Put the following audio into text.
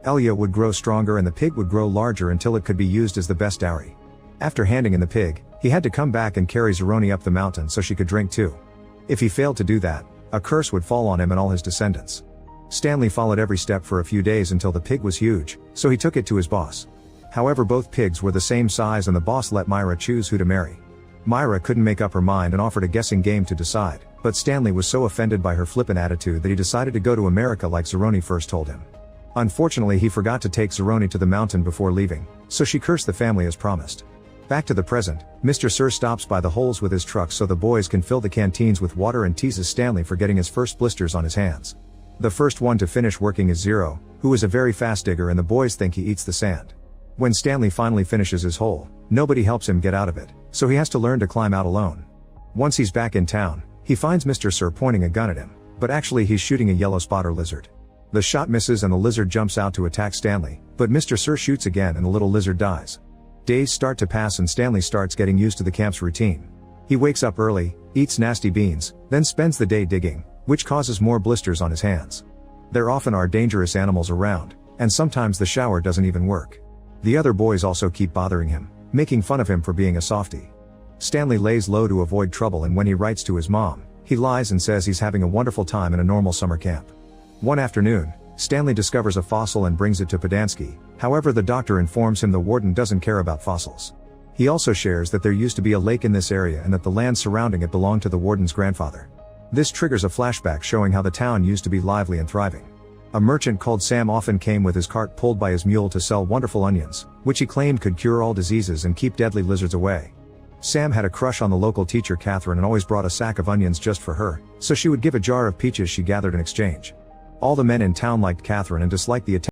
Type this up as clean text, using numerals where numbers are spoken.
Elia would grow stronger and the pig would grow larger until it could be used as the best dowry. After handing in the pig, he had to come back and carry Zeroni up the mountain so she could drink too. If he failed to do that, a curse would fall on him and all his descendants. Stanley followed every step for a few days until the pig was huge, so he took it to his boss. However, both pigs were the same size and the boss let Myra choose who to marry. Myra couldn't make up her mind and offered a guessing game to decide, but Stanley was so offended by her flippant attitude that he decided to go to America like Zeroni first told him. Unfortunately, he forgot to take Zeroni to the mountain before leaving, so she cursed the family as promised. Back to the present, Mr. Sir stops by the holes with his truck so the boys can fill the canteens with water and teases Stanley for getting his first blisters on his hands. The first one to finish working is Zero, who is a very fast digger and the boys think he eats the sand. When Stanley finally finishes his hole, nobody helps him get out of it, so he has to learn to climb out alone. Once he's back in town, he finds Mr. Sir pointing a gun at him, but actually he's shooting a yellow spotter lizard. The shot misses and the lizard jumps out to attack Stanley, but Mr. Sir shoots again and the little lizard dies. Days start to pass and Stanley starts getting used to the camp's routine. He wakes up early, eats nasty beans, then spends the day digging, which causes more blisters on his hands. There often are dangerous animals around, and sometimes the shower doesn't even work. The other boys also keep bothering him, making fun of him for being a softie. Stanley lays low to avoid trouble, and when he writes to his mom, he lies and says he's having a wonderful time in a normal summer camp. One afternoon, Stanley discovers a fossil and brings it to Podansky. However, the doctor informs him the warden doesn't care about fossils. He also shares that there used to be a lake in this area and that the land surrounding it belonged to the warden's grandfather. This triggers a flashback showing how the town used to be lively and thriving. A merchant called Sam often came with his cart pulled by his mule to sell wonderful onions, which he claimed could cure all diseases and keep deadly lizards away. Sam had a crush on the local teacher Catherine and always brought a sack of onions just for her, so she would give a jar of peaches she gathered in exchange. All the men in town liked Catherine and disliked the attention